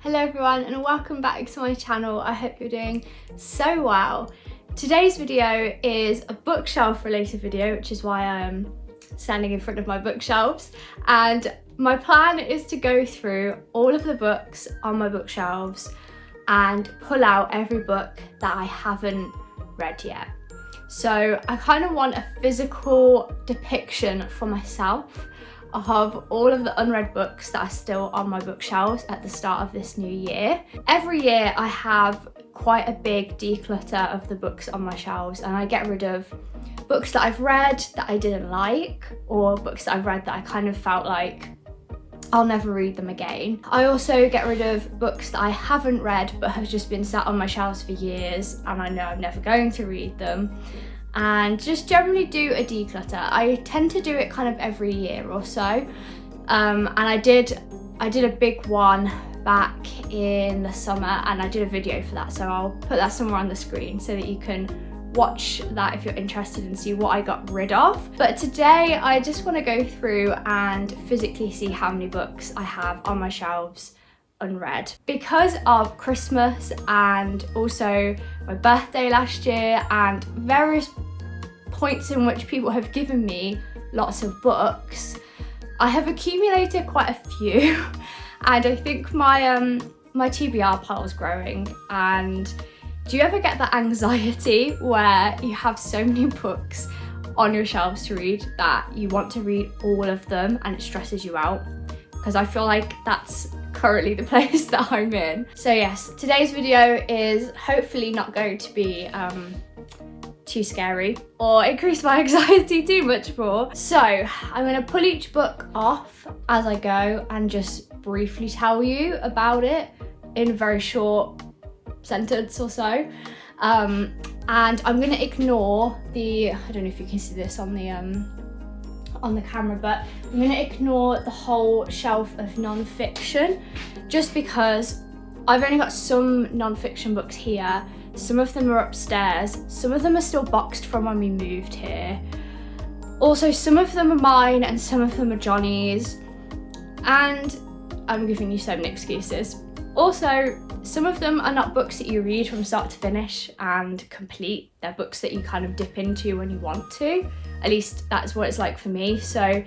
Hello everyone and welcome back to my channel. I hope you're doing so well. Today's video is a bookshelf related video, which is why I am standing in front of my bookshelves, and my plan is to go through all of the books on my bookshelves and pull out every book that I haven't read yet. So I kind of want a physical depiction for myself of all of the unread books that are still on my bookshelves at the start of this new year. Every year I have quite a big declutter of the books on my shelves, and I get rid of books that I've read that I didn't like, or books that I've read that I kind of felt like I'll never read them again. I also get rid of books that I haven't read but have just been sat on my shelves for years and I know I'm never going to read them, and just generally do a declutter. I tend to do it kind of every year or so, and I did a big one back in the summer and I did a video for that, so I'll put that somewhere on the screen so that you can watch that if you're interested and see what I got rid of. But today I just want to go through and physically see how many books I have on my shelves unread. Because of Christmas and also my birthday last year and various points in which people have given me lots of books, I have accumulated quite a few and I think my TBR pile is growing. And do you ever get that anxiety where you have so many books on your shelves to read that you want to read all of them and it stresses you out? Because I feel like that's currently the place that I'm in. So yes, today's video is hopefully not going to be too scary or increase my anxiety too much more. So I'm going to pull each book off as I go and just briefly tell you about it in a very short sentence or so. And I'm going to ignore I don't know if you can see this on the camera, but I'm going to ignore the whole shelf of non-fiction just because I've only got some non-fiction books here. Some of them are upstairs, some of them are still boxed from when we moved here. Also, some of them are mine and some of them are Johnny's, and I'm giving you so many excuses. Also, some of them are not books that you read from start to finish and complete. They're books that you kind of dip into when you want to. At least that's what it's like for me. So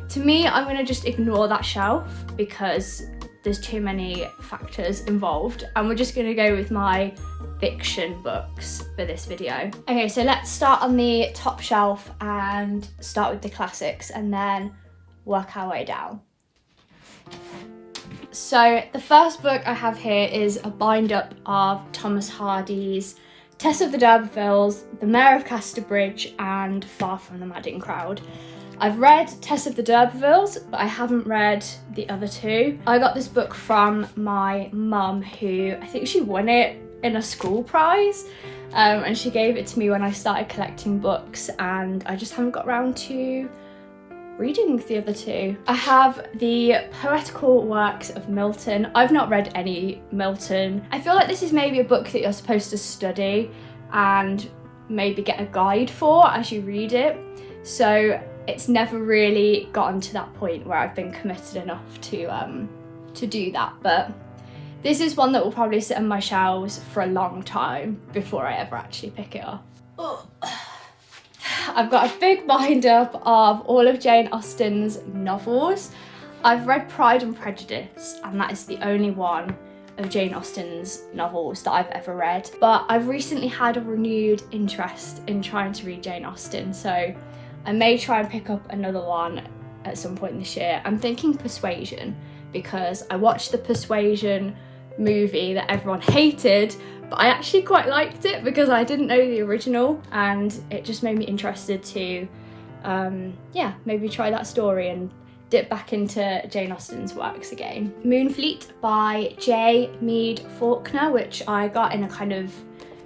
to me, I'm going to just ignore that shelf because there's too many factors involved, and we're just going to go with my fiction books for this video. Okay, so let's start on the top shelf and start with the classics and then work our way down. So the first book I have here is a bind-up of Thomas Hardy's Tess of the D'Urbervilles, The Mayor of Casterbridge and Far from the Madding Crowd. I've read Tess of the D'Urbervilles, but I haven't read the other two. I got this book from my mum, who I think she won it in a school prize, and she gave it to me when I started collecting books, and I just haven't got around to reading the other two. I have the poetical works of Milton. I've not read any Milton. I feel like this is maybe a book that you're supposed to study and maybe get a guide for as you read it. So it's never really gotten to that point where I've been committed enough to do that. But this is one that will probably sit on my shelves for a long time before I ever actually pick it up. Oh. I've got a big bind-up of all of Jane Austen's novels. I've read Pride and Prejudice, and that is the only one of Jane Austen's novels that I've ever read. But I've recently had a renewed interest in trying to read Jane Austen, so I may try and pick up another one at some point this year. I'm thinking Persuasion, because I watched the Persuasion movie that everyone hated, but I actually quite liked it because I didn't know the original, and it just made me interested to maybe try that story and dip back into Jane Austen's works again. Moonfleet by J. Mead Faulkner, which I got in a kind of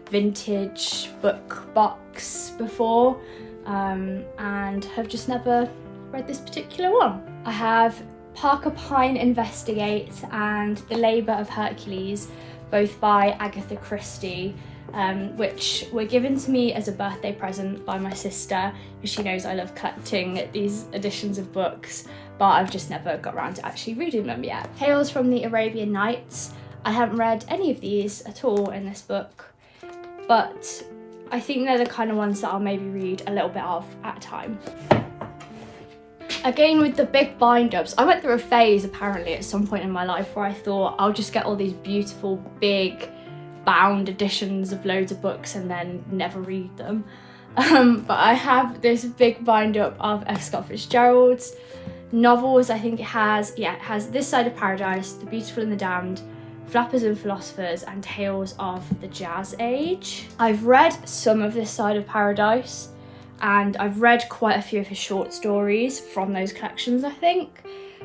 vintage book box before, and have just never read this particular one. I have Parker Pyne Investigates and The Labour of Hercules, both by Agatha Christie, which were given to me as a birthday present by my sister, because she knows I love collecting these editions of books, but I've just never got around to actually reading them yet. Tales from the Arabian Nights. I haven't read any of these at all in this book, but I think they're the kind of ones that I'll maybe read a little bit of at a time. Again, with the big bind-ups, I went through a phase apparently at some point in my life where I thought I'll just get all these beautiful big bound editions of loads of books and then never read them. But I have this big bind-up of Scott Fitzgerald's novels. I think it has This Side of Paradise, The Beautiful and the Damned, Flappers and Philosophers, and Tales of the Jazz Age. I've read some of This Side of Paradise, and I've read quite a few of his short stories from those collections, I think.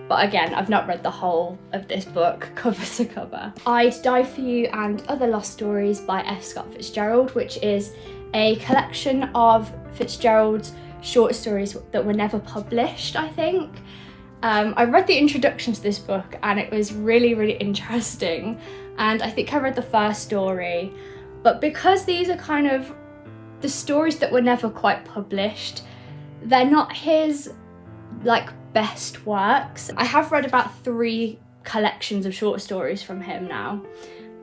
But again, I've not read the whole of this book cover to cover. I'd Die For You and Other Lost Stories by F. Scott Fitzgerald, which is a collection of Fitzgerald's short stories that were never published, I think. I read the introduction to this book and it was really, really interesting. And I think I read the first story, but because these are kind of the stories that were never quite published, they're not his like best works. I have read about 3 collections of short stories from him now,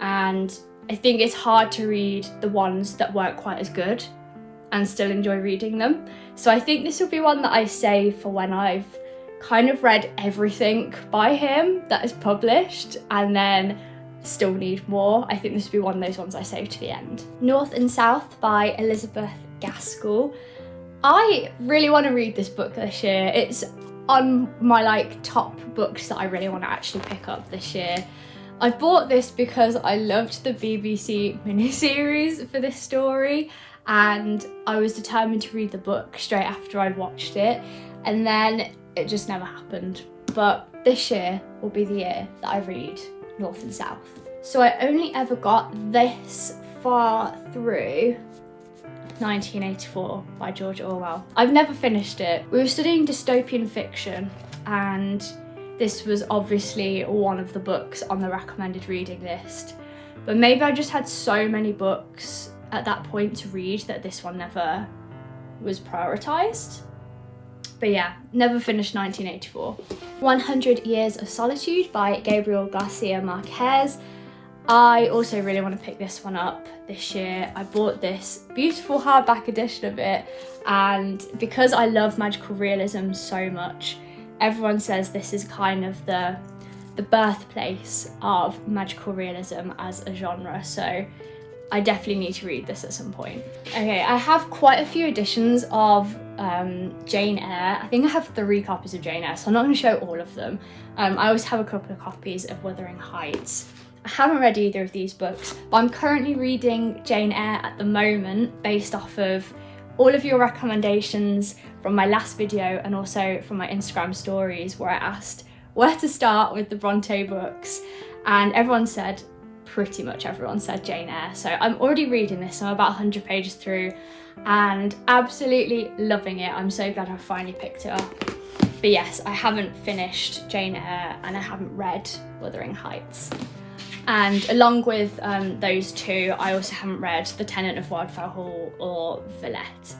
and I think it's hard to read the ones that weren't quite as good and still enjoy reading them. So I think this will be one that I save for when I've kind of read everything by him that is published and then still need more. I think this will be one of those ones I save to the end. North and South by Elizabeth Gaskell. I really want to read this book this year. It's on my top books that I really want to actually pick up this year. I bought this because I loved the BBC miniseries for this story, and I was determined to read the book straight after I'd watched it, and then it just never happened. But this year will be the year that I read North and South. So I only ever got this far through 1984 by George Orwell. I've never finished it. We were studying dystopian fiction, and this was obviously one of the books on the recommended reading list. But maybe I just had so many books at that point to read that this one never was prioritised. But yeah, never finished 1984. 100 Years of Solitude by Gabriel Garcia Marquez. I also really want to pick this one up this year. I bought this beautiful hardback edition of it, and because I love magical realism so much, everyone says this is kind of the birthplace of magical realism as a genre, so I definitely need to read this at some point. Okay, I have quite a few editions of Jane Eyre. I think I have 3 copies of Jane Eyre, so I'm not going to show all of them. I also have a couple of copies of Wuthering Heights. I haven't read either of these books, but I'm currently reading Jane Eyre at the moment based off of all of your recommendations from my last video and also from my Instagram stories where I asked where to start with the Bronte books, and pretty much everyone said Jane Eyre. So I'm already reading this, I'm about 100 pages through and absolutely loving it. I'm so glad I finally picked it up. But yes, I haven't finished Jane Eyre and I haven't read Wuthering Heights. And along with those 2, I also haven't read The Tenant of Wildfire Hall or Villette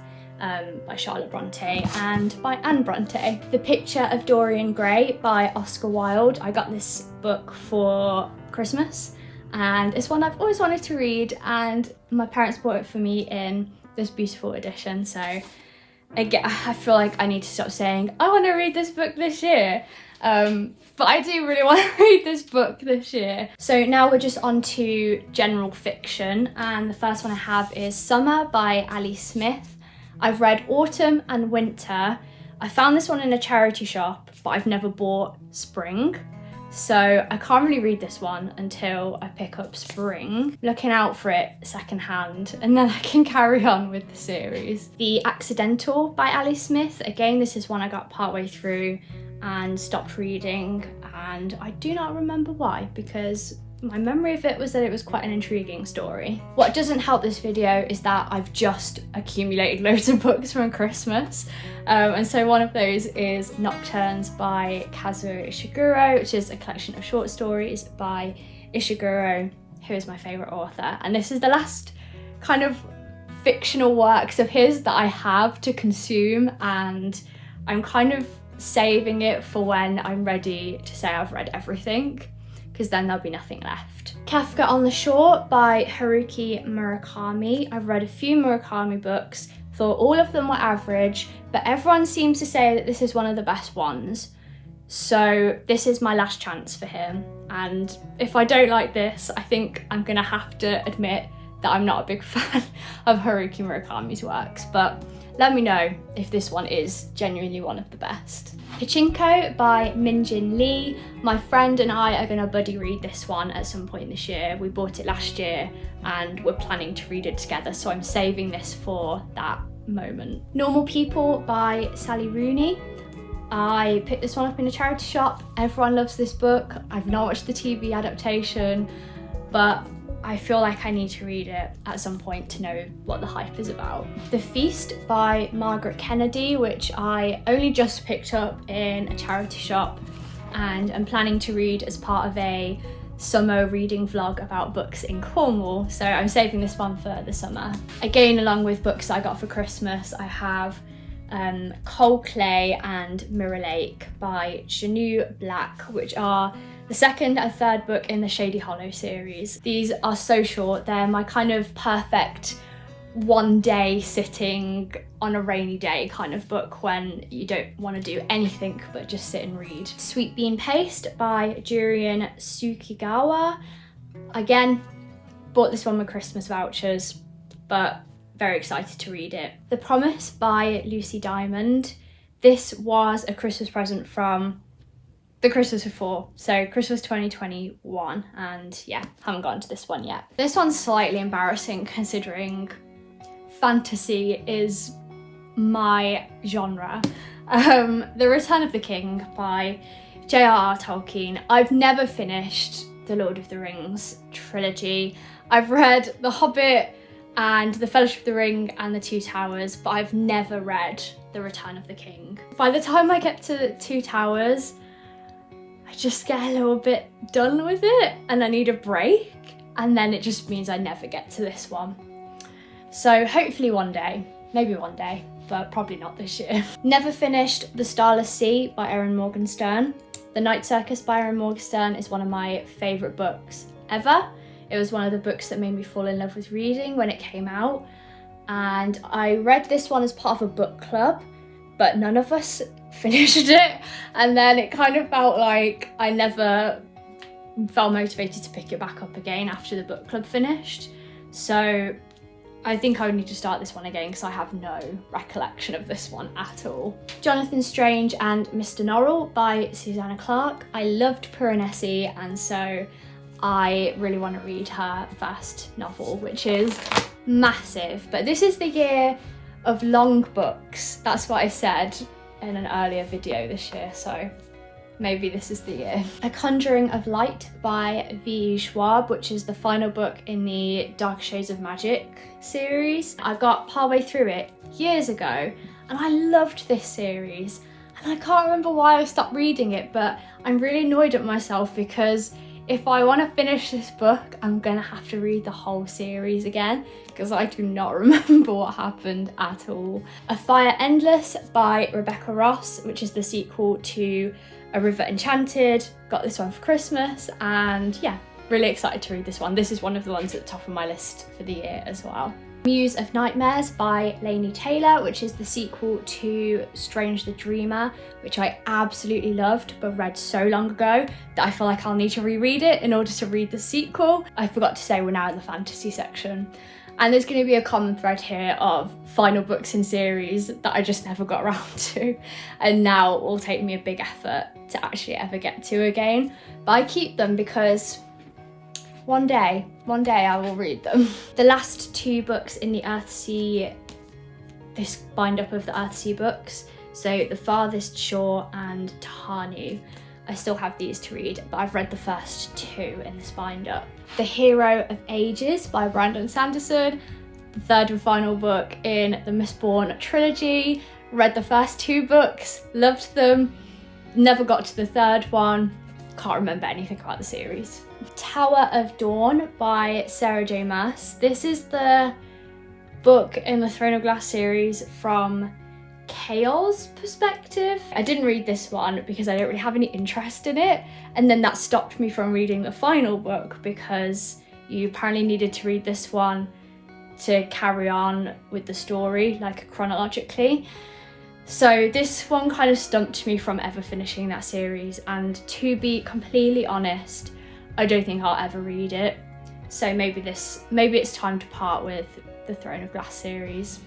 by Charlotte Bronte and by Anne Bronte. The Picture of Dorian Gray by Oscar Wilde. I got this book for Christmas and it's one I've always wanted to read, and my parents bought it for me in this beautiful edition. So I feel like I need to stop saying I want to read this book this year. But I do really want to read this book this year. So now we're just on to general fiction, and the first one I have is Summer by Ali Smith. I've read Autumn and Winter. I found this one in a charity shop, but I've never bought Spring. So I can't really read this one until I pick up Spring. Looking out for it secondhand, and then I can carry on with the series. The Accidental by Ali Smith. Again, this is one I got partway through and stopped reading, and I do not remember why, because my memory of it was that it was quite an intriguing story. What doesn't help this video is that I've just accumulated loads of books from Christmas, and so one of those is Nocturnes by Kazuo Ishiguro, which is a collection of short stories by Ishiguro, who is my favourite author, and this is the last kind of fictional works of his that I have to consume, and I'm kind of saving it for when I'm ready to say I've read everything, because then there'll be nothing left. Kafka on the Shore by Haruki Murakami. I've read a few Murakami books, thought all of them were average, but everyone seems to say that this is one of the best ones. So this is my last chance for him, and if I don't like this, I think I'm gonna have to admit that I'm not a big fan of Haruki Murakami's works, but let me know if this one is genuinely one of the best. Pachinko by Min-Jin Lee. My friend and I are gonna buddy read this one at some point this year. We bought it last year and we're planning to read it together, so I'm saving this for that moment. Normal People by Sally Rooney. I picked this one up in a charity shop. Everyone loves this book. I've not watched the TV adaptation, but I feel like I need to read it at some point to know what the hype is about. The Feast by Margaret Kennedy, which I only just picked up in a charity shop and I'm planning to read as part of a summer reading vlog about books in Cornwall, so I'm saving this one for the summer. Again, along with books I got for Christmas, I have Cold Clay and Mirror Lake by Janu Black, which are the second and third book in the Shady Hollow series. These are so short, they're my kind of perfect one day sitting on a rainy day kind of book when you don't want to do anything but just sit and read. Sweet Bean Paste by Jurian Tsukigawa. Again, bought this one with Christmas vouchers, but very excited to read it. The Promise by Lucy Diamond. This was a Christmas present from the Christmas before, so Christmas 2021, and yeah, haven't gotten to this one yet. This one's slightly embarrassing considering fantasy is my genre. The Return of the King by J.R.R. Tolkien. I've never finished the Lord of the Rings trilogy. I've read The Hobbit and The Fellowship of the Ring and The Two Towers, but I've never read The Return of the King. By the time I get to The Two Towers, I just get a little bit done with it and I need a break, and then it just means I never get to this one. So hopefully one day, maybe one day, but probably not this year. Never finished The Starless Sea by Erin Morgenstern. The Night Circus by Erin Morgenstern is one of my favourite books ever. It was one of the books that made me fall in love with reading when it came out, and I read this one as part of a book club, but none of us finished it, and then it kind of felt like I never felt motivated to pick it back up again after the book club finished. So I think I would need to start this one again because I have no recollection of this one at all. Jonathan Strange and Mr. Norrell by Susanna Clarke. I loved Piranesi, and so I really want to read her first novel, which is massive. But this is the year of long books. That's what I said in an earlier video this year, so maybe this is the year. A Conjuring of Light by V.E. Schwab, which is the final book in the Dark Shades of Magic series. I got partway through it years ago and I loved this series, and I can't remember why I stopped reading it, but I'm really annoyed at myself because if I want to finish this book, I'm gonna have to read the whole series again because I do not remember what happened at all. A Fire Endless by Rebecca Ross, which is the sequel to A River Enchanted. Got this one for Christmas, and yeah, really excited to read this one. This is one of the ones at the top of my list for the year as well. Muse of Nightmares by Laini Taylor, which is the sequel to Strange the Dreamer, which I absolutely loved but read so long ago that I feel like I'll need to reread it in order to read the sequel. I forgot to say we're now in the fantasy section, and there's going to be a common thread here of final books in series that I just never got around to, and now it will take me a big effort to actually ever get to again. But I keep them because one day I will read them. The last two books in the Earthsea, this bind-up of the Earthsea books, so The Farthest Shore and Tahanu. I still have these to read, but I've read the first two in this bind-up. The Hero of Ages by Brandon Sanderson, the third and final book in the Mistborn trilogy. Read the first two books, loved them, never got to the third one, can't remember anything about the series. Tower of Dawn by Sarah J. Maas. This is the book in the Throne of Glass series from chaos perspective. I didn't read this one because I don't really have any interest in it, and then that stopped me from reading the final book because you apparently needed to read this one to carry on with the story, like chronologically. So this one kind of stumped me from ever finishing that series, and to be completely honest, I don't think I'll ever read it. So maybe it's time to part with the Throne of Glass series,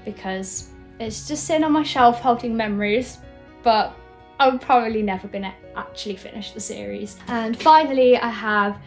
because it's just sitting on my shelf holding memories, but I'm probably never gonna actually finish the series. And finally, I have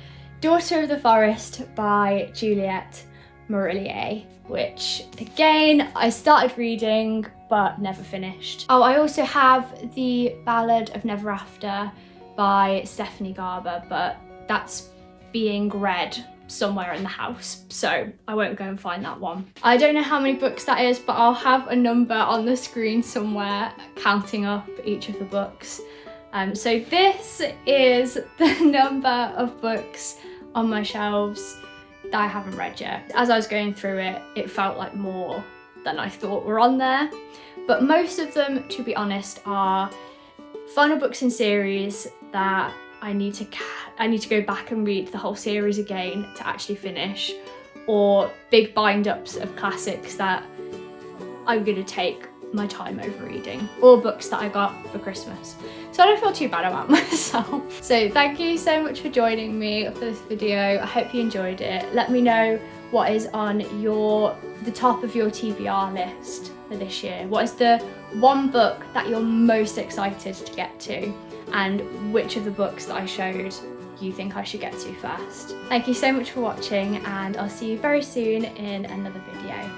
Daughter of the Forest by Juliette Marillier, which again, I started reading but never finished. Oh, I also have The Ballad of Never After by Stephanie Garber, but that's being read somewhere in the house, so I won't go and find that one. I don't know how many books that is, but I'll have a number on the screen somewhere counting up each of the books. So this is the number of books on my shelves that I haven't read yet. As I was going through it, it felt like more than I thought were on there, but most of them, to be honest, are final books in series that I need to go back and read the whole series again to actually finish, or big bind-ups of classics that I'm going to take my time over reading, or books that I got for Christmas. So I don't feel too bad about myself. So thank you so much for joining me for this video. I hope you enjoyed it. Let me know what is on the top of your TBR list for this year. What is the one book that you're most excited to get to, and which of the books that I showed you think I should get to first. Thank you so much for watching, and I'll see you very soon in another video.